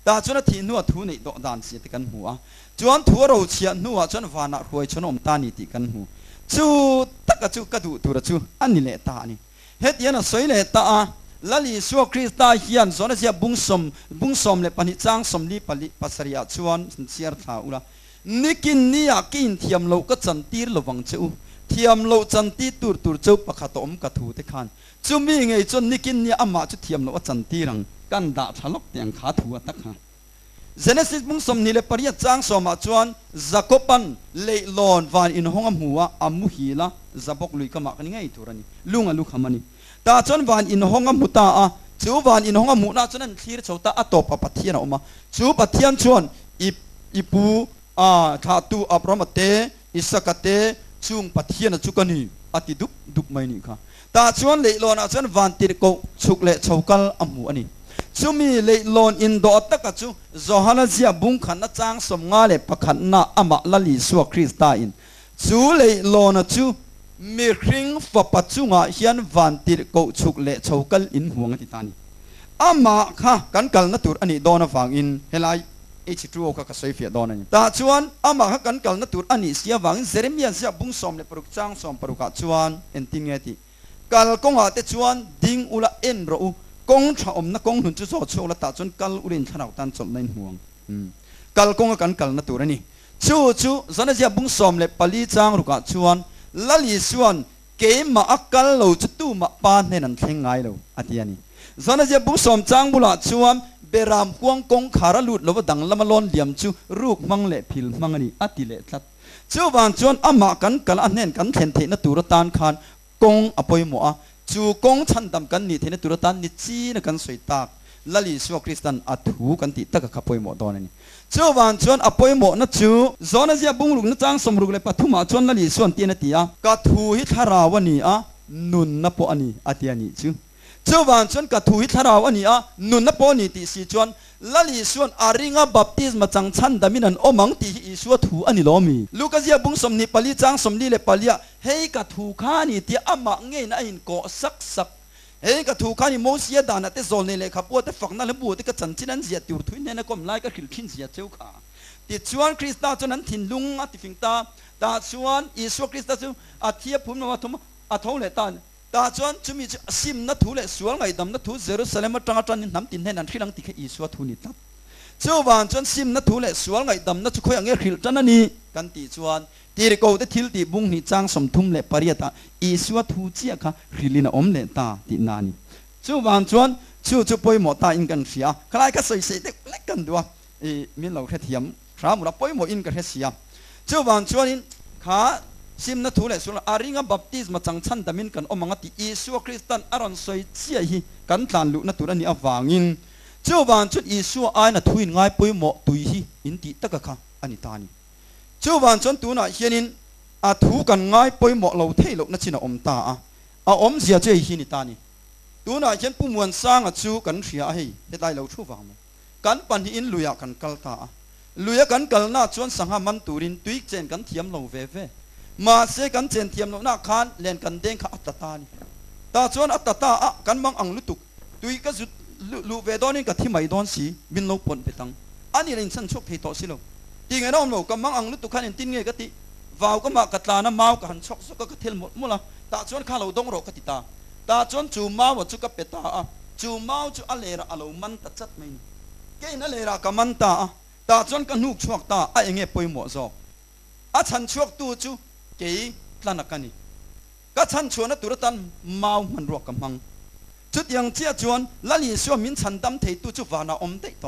ตาจวนที่นัวทูนี่โดดานเสียติกันหัวจวนทัวเราเชียนัวจวนวานะรวยชนอมตานี่ติกันหัวจูตักจูกระดูตัวจูอันนี้แหละตานี่เฮ็ดยันสวยเลยตาละลิสัวคริสต์ตาเฮียนสอนเสียบุ้งสมเลยปนิจังสมลีปลิปัสริยาชวนเสียร์ท้าอุละนิกินนี่อยากกินเทียมโลก็จันตีระวังจูเทียมโลจันตีตูจูปะขัดอมกระถูเตขันจูมีไงจนนิกินนี่อามาจุเทียมโลจันตีรังกันด่าทะลกเตียงขาถูตักฮะเจเนซิสบุ้งสมนี่เลยปริยัติจังสมาชวนจักปันเลลอนวานอินห้องหัวอามุฮีละจับกลุยกมากันไงทุรานี่ลุงลูกขมันนี่ตาจนวานอินห้องมุตาจูวานอินห้องมุนาจนนั้นทีร์ชาวตาอัตโตปะปัทเทียนออกมาจูปัทเทียนชวนอีปูขาตูอับรามเตอิสกเตจุงปัทเทียนจุกันนี่อติดุกไม่นี่ค่ะตาชวนเลลอนจนวานติรโกชุกเลชาวกัลอามุอันนี้จูมีเลลอนอินโดตักจูจอฮันเซียบุ้งขันนัจางสมงาเลปะขันนาอามาลลิสัวคริสตาอินจูเลลอนจูมีคริงฝับปัจจุงาเฮียนวันติรโกชุกเลชาวกัลอินห่วงติตานีอามาค่ะกันกัลนัตุรอันนี้โดนฟังอินเฮลัยเอชิตรูก็กระใสเฟียดอนนี่ตาชวนอามาค่ะกันกัลนัตุรอันนี้เสียวังเซเรมียเสียบุ้งสมเลปรุกจางสมปรุกชวนเอ็นติงเงติกัลกงอาเตชวนดิ้งอุละเอ็นรูกงชาอมนักกงหุ่นจุดโซ่ชูละตาจนกัลอุรินชนะตันจบในห่วงกัลกงกันกัลนัตุรนี่ชูจันเสียบุ้งสมเลปลีจางรุกชวนละลิชวนเกมมาอักกัลเราจุดตู้มาปานในนั้นเท่งไงเราอันนี้จันเสียบุ้งสมจางบุลาชวนเบรามห่วงกงขาระลุดแล้วดังละมาลอนเหลี่ยมชูรูกมังเละพิลมังนี่อัติเละทัดชูวานชวนอามากันกัลอันเน้นกันเทนเทนตุรตานคานกงอภัยหมัวจูกงชันดำกันนี่เทนตุรตันนี่จีนกันสวยตากละลิสัวคริสตันอัถูกันติตะกับอภัยหมัวตอนนี้เจ้าวันชวนอภัยหมัวนัดจูจอนเสียบุ้งลุกนัดจังสมรุกเลยปฐุมาชวนละลิส่วนเตียนตียกัดหูฮิทาราวนี่นุนนับปอันนี้อัตยานี่จูเจ้าวันชวนกัดหูฮิทาราวนี่นุนนับปนี่ติสิชวนละลิส่วนอาริงาบัพติสมาจังชันดามินันอมังติอิสัวถูอันนี้ล้อมีลูกเสียบุ้งสมนิปลีจังสมลีเลปลีเฮ้กัดหูข้านี่ที่อามาเงินอินโกสักเฮ้กัดหูข้านี่โมเสียดานะเตโซนนี่เลยครับว่าแต่ฝักนั่นแล้วบัวแต่ก็จันจินันเสียติวทุยเนี่ยนะก็ไม่ก็ขิลขินเสียเจ้าขาติดชวนคริสต์จนนั้นถิ่นลุงติฟิงตาตาชวนอิสัวคริสต์จูเทียบพุ่มมาทุ่มทุ่งเลยตาตาชวนจะมีซิมนัทถูเลยสวนไงดำนัทถูเยรูซาเล็มตรังตรันน้ำตินให้นันที่หลังติดแค่อิสัวทุนิตับเจ้าวันชวนซิมนัทถูเลยสวนไงดำนัทคุยอย่างเงี้ยขิลจันนี่กันติชวนตีรโกเตทิลตีบุ้งนี่จังสมทุ่มเลยปริยตาอิสัวทุเจียค่ะขิลินอมเลยตาตินานี่เจ้าวันชวนจู่ปอยหมอตาอินกันเสียใครก็ใส่เด็กเล็กกันด้วยมีเราแค่เทียมครามุระปอยหมออินกันแค่เสียเจ้าวันชวนอินขาซิมนัทถูเลยส่วนอาริงาบัพติสมาจังชันดามินกันอมังติอิสัวคริสตันอารันสวยเจียฮีกันตานลุนัทถูอันนี้อวางินเจ้าวันชวนอิสัวไอนัทถูอินง่ายปอยหมอตุยฮีอินติตะกะค่ะอันนี้ตานี่เจ้าวันชวนตัวน่ะเฮียนินถูกันง่ายปอยหมอเราเท่เรานัชินะอมตาอมเสียเจียฮีนี่ตานี่ตัวน่ะเช่นผู้มวลสร้างจูกันเสียให้ได้เราชูฟังกันปันที่อินลุยกันกัลตาลุยกันกัลน่าชวนสังหามันตูรินตุยเจนกันเทียมเราเวมาเสกันเจนเทียมเราหน้าคานเล่นกันเด้งข้าอัตตานี่ตาชวนอัตตากันมังอังลุตุกตุยก็จุดลูเวดอนี่กับที่ไม่ดอนสีบินเราปนไปตั้งอันนี้เรื่องฉันชกเทตอสิเราตีไงน้องเรากับมังอังลุตุกขันเองตินไงก็ติวาวก็มากระตาน้ำมากันชกก็กระเทลหมดละตาชวนข้าเราต้องรอกติตาตาจนจูมาว่าจูกับเปตาจูมาจูอะไรระอารมณ์มันตัดจัดไม่เกี่ยนอะไรระกับมันตาจนกันนุกชวกตาไอ้เงี้ยปอยหมอจอกฉันชวกตัวจูเกี่ยลันกันนี่ก็ฉันชวนตัวตันมามันรวกกับมังจุดยังเชี่ยชวนละลิชัวมินฉันดำเทตัวจูวานาอมเตต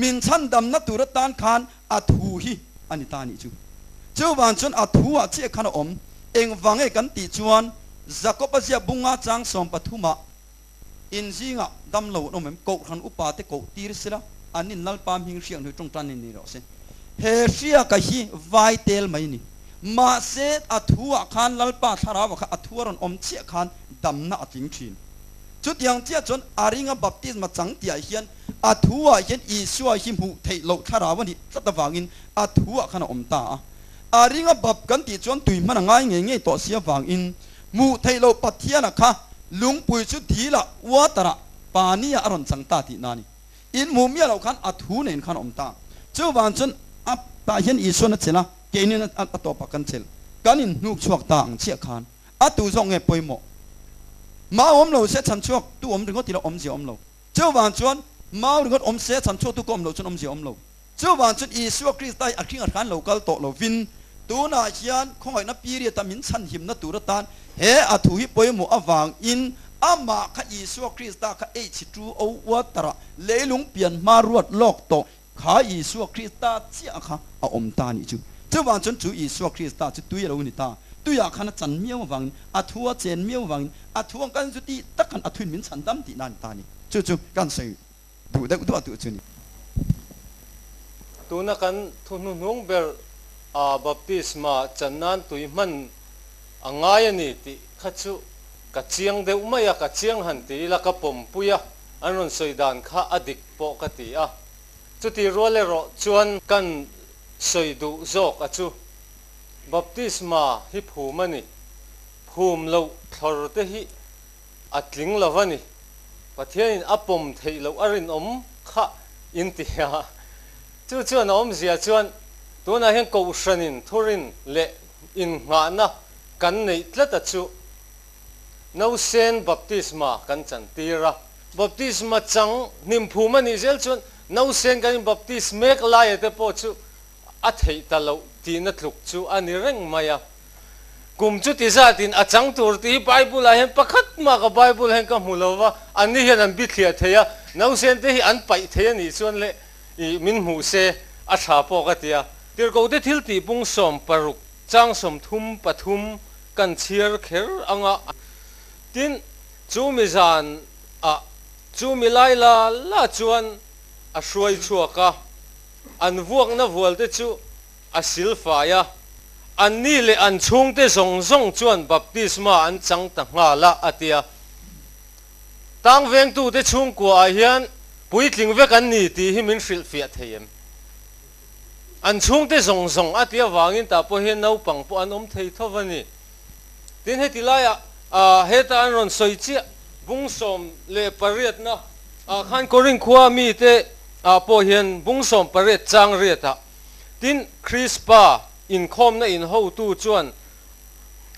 มินฉันดำนัตัวตันคานอัทูฮีอันนี้ตานี่จูวันชวนอัทูเชี่ยขันอมเองฟังให้กันติชวนจักรพรรดิบุงอาจังสมปฐุมาอินซีงะดำเหลวน้องแม่โกขันอุปาเตโกตีรสิละอันนี้นัลปามหิงเชียงที่ตรงจันนี่นี่เราเส้นเฮเชียกะฮีไวเตลไม่นี่มาเซตอัทัวขันนัลปาทาราวะอัทัวรันอมเชียขันดำน่าจิงชินจุดยังเจ้าจนอาริงะบัพติสมาจังเตียเฮียนอัทัวเฮียนอิสัวหิมหูเทโลทาราวะนี่ตัดวางินอัทัวขันอมตาอาริงะบัพกันติจวนตุยมันง่ายเงี้ยต่อเสียวางอินมูเทโลปัทเทียนะคะลุงปุยชุดทีละวัตระปานีอารอนสังตาตินานี in mu mi lo khan athu nen khan om ta chu wan chun ap ta hian isu na chela ke ni na to pa kan chel kanin nuk chuak ta ang chia khan atu zong nge poimo ma om lo se chan chuak tu om ringot ti lo om ji om lo chu wan chuan ma ringot om se chan chuak tu ko om lo chun om ji om lo chu wan chun isu kristai aking khan local to lo vin tu na hian khoi na period ta min chan him na tu ra tan he athu hi poimo awang in ama kha isu krista kha e chi tu o wa tara leilung pian ma ruat lok to kha isu krista chia kha a om ta ni chu chu wan chun chu isu krista chu tu lo ni ta tu ya khana chan miao wang athua chen miao wang athua kan chu ti takhan athun min chan dam ti nan ta ni chu chu kan sei du da du tu chu ni tu na kan thunu nung ber a baptisma channan tuiman angai ni ti khachu ka chiang de umaya ka chiang han ti la ka pom puya anon soidan kha adik po ka ti a chu ti role ro chuan kan soidu zok a chu baptisma hi phumani phum lo thor te hi atling lavani pathian apom thei lo arin om kha in ti ha chu chuan om zia chuan tuna hen ko shanin thurin le in nga na kan nei tlata chu no sen baptisma kan chan tira baptisma chang nim phumani zel chun no sen kan baptismek lai te po chu a thei ta lo ti na thluk chu ani reng maya kum chu ti za tin a chang tur ti bible a hen pakhat ma ka bible hen ka mulowa ani hen an bi thia theya no sen te hi an pai theya ni chuan le I min mu se a tha po ka tia tir ko te thil ti pung som paruk chang som thum pathum kan chiar kher anga tin chu mi zan a chu mi lai la chuan a hruai chuaka an vuak na vual te chu a silfa ya an ni le an chung te zong zong chuan baptisma an chang ta nga la atia tang veng tu te chung kwa hian puitling vek an ni ti hi min hril fiat theim an chung te zong zong atia wangin ta po hian no pang po an om thei thovani tin heti lai a heta an ron soi chi bung som le pariat na khan koring khua mi te po hian bung som pariat chang riata tin Chrispa in khom na in ho tu chuan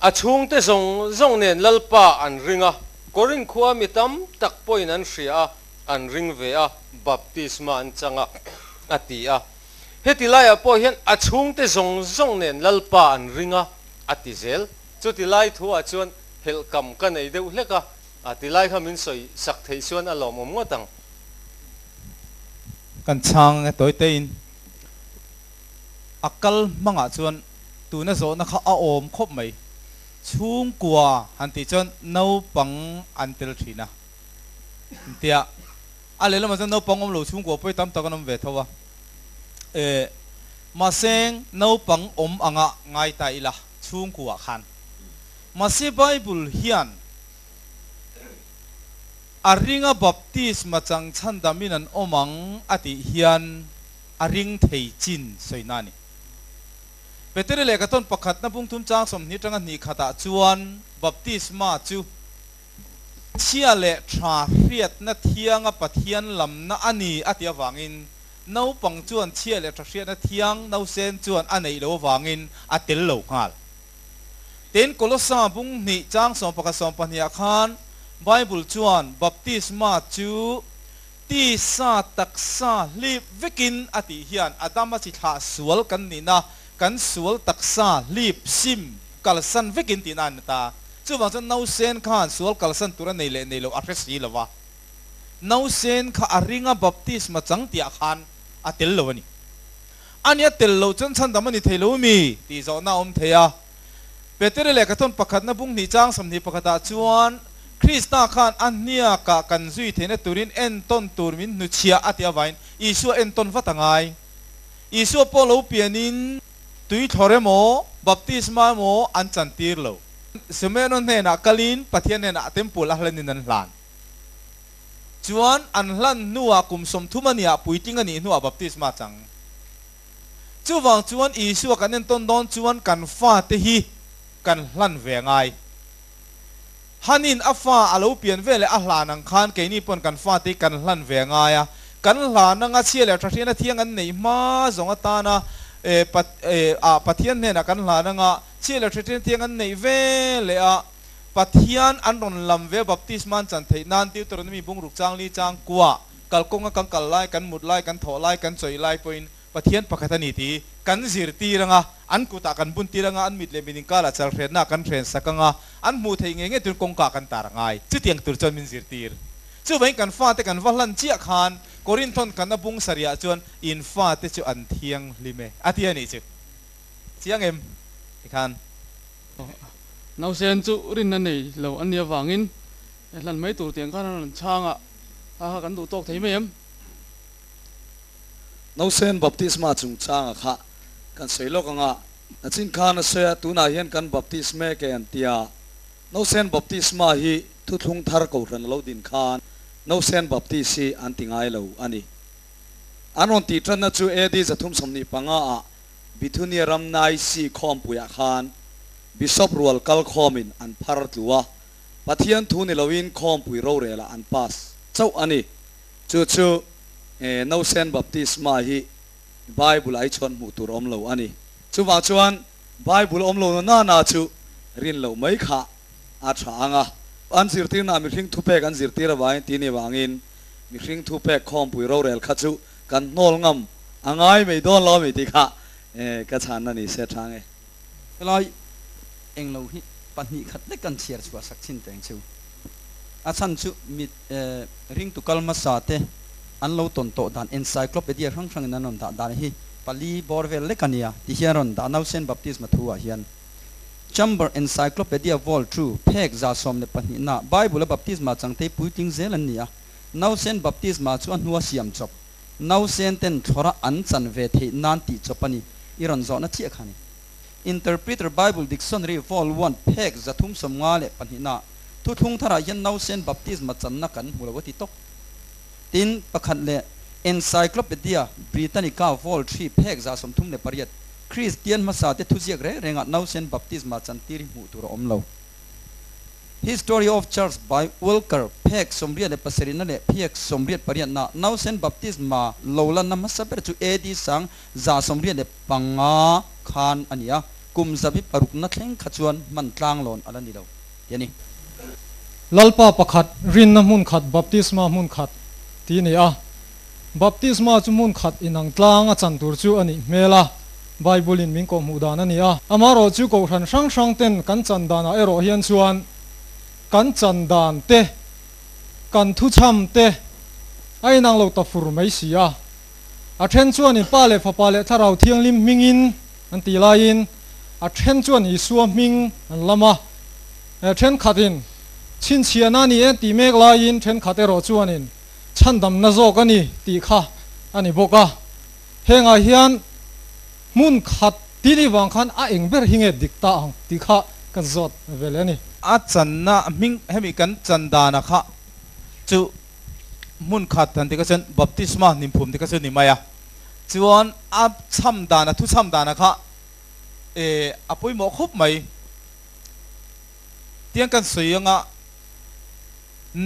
a chung te zong zong nen lalpa an ringa koring khua mi tam tak poin an hria an ring ve a baptisma an changa ati a heti lai a po hian a chung te zong zong nen lalpa an ringa ati zel chu ti lai thu a chuan hel kam ka nei deuh hleka ati lai kha min soi sak thei chuan a lom om ngatang kan chang toy te in akal manga chuan tu na zo na kha a om khop mai chung kwa han ti chuan no pang an tel thina tia a le lama no pang om lo chung kwa poi tam takanam ve thowa ma seng no pang om anga ngai ta ila chung kwa khan ma se bible hian aringa baptisma chang chan daminan omang ati hian aring thei chin soinani petere le katon pakhat na pung thum chang som ni tanga ni khata chuan baptisma chu chia le tha riat na thianga pathian lam na ani atia wangin no pang chuan chia le tha riat na thiang no sen chuan anei lo wangin atel lo ngal ten kolosa bung ni chang som pakha som pania khan bible chuan baptisma chu ti sa taksa lip vekin ati hian adama chi tha sual kan ni na kan sual taksa lip sim kalsan vekin tinan ta chu wang chan no sen khan sual kalsan tura nei lo arresi lawa no sen kha aringa baptisma chang tia khan atel lo ani ania tel lo chan chan damani thelo mi ti zo na om theya petere le katon pakhat na bung ni chang sam ni pakhata chuan Krista khan ania ka kan zui thene turin en ton turmin nu chia atia vain isu en ton vatangai isu polo pianin tui thore mo baptisma mo an chantir lo semenon ne na kalin pathian ne na tempul ahlanin an hlan chuan an hlan nuwa kum som thumania puiting ani nuwa baptisma chang chuwang chuan isu kan en ton don chuan kan fa te hi kan hlan ve ngai hanin afa alo pian vele ahlan ang khan ke ni pon kan fa te kan hlan ve nga ya กันหลานนั่งเชียร์แล้วทที่นั่นเที่ยงกันไหนมาสงตานะปัทเทียนเนี่ยนะกันหลานนั่งเชียร์แล้วทที่นั่นเที่ยงกันไหนเวเลยปัทเทียนอันรอนลำเวบัพติสมันจันเทนันติวตรนมีบุงรุกจางลีจางกัวกัลกงกังกัลไลกันมุดไลกันถอไลกันสวยไลปอยปัทเทียนปะคัตนิตีกันสิรตีรังอันกุตากันบุญตีรังอันมิดเลมินิงกาลาจัลเรนนากันเทรนสักงอันมูเทงเงตุนกงกากันตารังไงจุดยังตุรจนมินสิรตีจู่ไปกันฟ้าแต่กันวัลันเจียขานกอรินทอนกันนบุงสริยาจวนอินฟ้าแต่จู่อันเทียงลิเมอาทิตย์นี้จู่เจียงเอ็มอีกขานนาวเซนจู่รินนั่นนี่เราอันเนี้ยวางินหลันไม่ตัวเตียงกันหลันช่างกันตัวตกไทยไหมเอ็มนาวเซนบัพติสมาจุงช่างค่ะกันสวยโลกังนัดจินขานเสียตุนาเห็นกันบัพติสเมแกนเตียนาวเซนบัพติสมาฮีทุทุงทาร์กูรันเราดินขานนาวเซนบัพติสีอันติงไอเราอันนี้อันวันที่ท่านนัดจูเอดีจะทุ่มสมนิปังบิทุนีรำนายสีคอมปุยขานบิชอปรัวกัลคอมินอันพาร์ตัวปัทยันทุนิลวินคอมปุยโรเรลอันปัสเจ้าอันนี้จู่นาวเซนบัพติสมาฮีไบเบิลไอชอนมุตุรอมเราอันนี้จู่ว่าชวนไบเบิลอมเราน่าจู่รินเราไม่ขาอาชางอันสิรตีน่ามีสิ่งทุเปกอันสิรตีระบายตีนี่วางินมีสิ่งทุเปกคอมปุยโรเรลขัดจู่กันโนลงมอ่างไอไม่โดนล้อไม่ติค่ะกระชานนั่นนี่เสียทางเวลาเองเราฮิปัญหาขัดได้กันเชียร์ชัวสักชิ้นแต่งชิวอาจารย์ชูมีริงตุกัลมาสาเตอันเราตนโตดานเอ็นไซโคลปีเดียครั้งนั้นนนดานฮิปาลีบอร์เวลเล็กเนียที่เฮียรอนดานเอาเซนบัพติสมาทัวเฮียนจัมเบอร์เอ็นไซโคลปีเดียวอลทรูเพกซาสอมในปัญหาไบเบิลบัพติสมาจังเตปุยติงเซลันเนียนาวเซนบัพติสมาชวนหัวเสียมจบนาวเซนเต็นทราอันจันเวทีนันติจบปนีอีรอนจอนัดเชียขัน Interpreter Bible Dictionary Vol 1 เพกจะทุ่มสมงาเลปัญหาทุทุงทารายันนาวเซนบัพติสมาจันนักันหัววัติตกตินประคันเล Encyclopedia Britannica Vol 3 เพกจะสมทุ่มในปริยัติคริสเตียนมาสาเตทุเซียกเรงะนาวเซนบัพติสมาจันตีริมุตุระอมเลว History of Church by Walker เพกสมเรียนในภาษานั่นแหละเพกสมเรียนปริยัตินะนาวเซนบัพติสมาโลลันนำมาสับเปจูเอดีสังจะสมเรียนในปังงาคานอันนี้กุมจับปรุกนัดเล่งขจวนมันกลางหลอนอะไรนี่เราเดี๋ยวนี้ลัลปาปะขัดรินน้ำมุนขัดบัพติสมามุนขัดทีนี้บัพติสมาจุมุนขัดอินังกลางจันตูร์จูอันนี้เมล่าไบเบิลินมิงโกมูดานันนี่อามาโรจูโกรันช่างเต้นกันจันดานาเอโรเฮียนชวนกันจันดานเตกันทุชัมเตไอ้นางเราตะฟูร์ไม่เสียอาเทนชวนนี่ป้าเลฟป้าเลถ้าเราเที่ยงลิมมิงินอันตีลายินอาเทนชวนนี่สัวมิงอันละมาอาเทนขัดินชินเชียนานี่ตีเมกลายินเทนขัดเอโรชวนินฉันดำนาโจกันนี่ตีข้าอันนี้บอกว่าเฮงอาเฮียนมุนขัดตีนี่บางคันอาเองเบอร์หิงเอดิกตาอังตีข้ากันจดเวลนี่อาจันนะมิงให้มีกันจันดานะคะจู่มุนขัดทันทีก็เช่นบัพติสมานิมพุมที่ก็เช่นนิมายะจวนอาช้ำดานะทุช้ำดานะคะอาปุยหมอคบไหมเตียงกันสวยงะ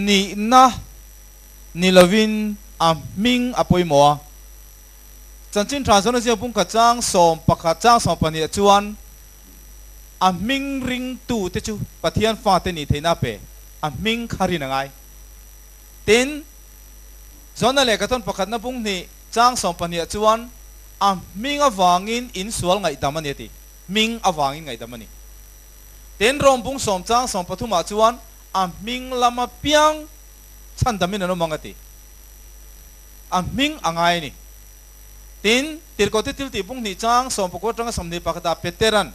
นี่นะนิลวินอามิงอาปุยหมอจันจินทรานส์นเสียบุ้งขัดจ้างสมปะขัดจ้างสมปนีจวนอามิงริงตูเตจูปะเทียนฟ้าเตนิเทน่าเปอามิงคารินังไงเต็นจวนนั่นแหละก็ต้นปะขัดนับบุ้งนี่จ้างสมปนีจวนอามิงอวางินอินสวลไงดามันเนติมิงอวางินไงดามันนี่เต็นรวมบุ้งสมจ้างสมปทุมาจวนอามิงลามาเปียงฉันดามินนมังกติอามิงอ่างไงนี่ตินติลโกติติลติบุ้งนี่จ้างสมปกวดจังสมนิปะกตาเปเตรัน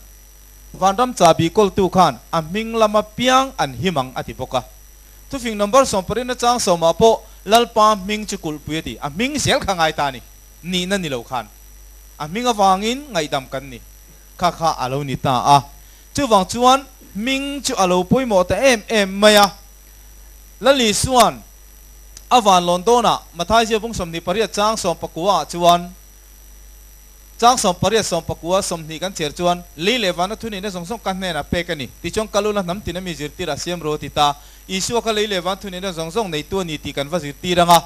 วันรำจ่าบีกอลตูขันอามิงลามาเปียงอันหิมังอติปกะทุกฟิงนัมเบอร์สมปรินจ้างสมมาโปลัลปามิงจุกุลปุยติอามิงเสียลขังไงตานี่นั่นนี่เราขันอามิงอวางินไงดำกันนี่ข้าอาลูนิตาจู่วังจวนมิงจู่อาลูปุยหมดแต่เอ็มไม่แล้วลิส่วนอวานลอนโดน่ะมาท้ายเจ้าบุ้งสมนิปริยจ้างสมปกัวจวนจ้างสมปริยสมปกัวสมนิกันเชียร์จวนลีเลวันทุนี่เนี่ยส่งกันเนี่ยนะเปกันนี่ที่จงกัลุละน้ำตีนมีจิตติระเสียมโรติตาอิสุวะกัลีเลวันทุนี่เนี่ยส่งในตัวนี้ตีกันว่าจิตติระงะ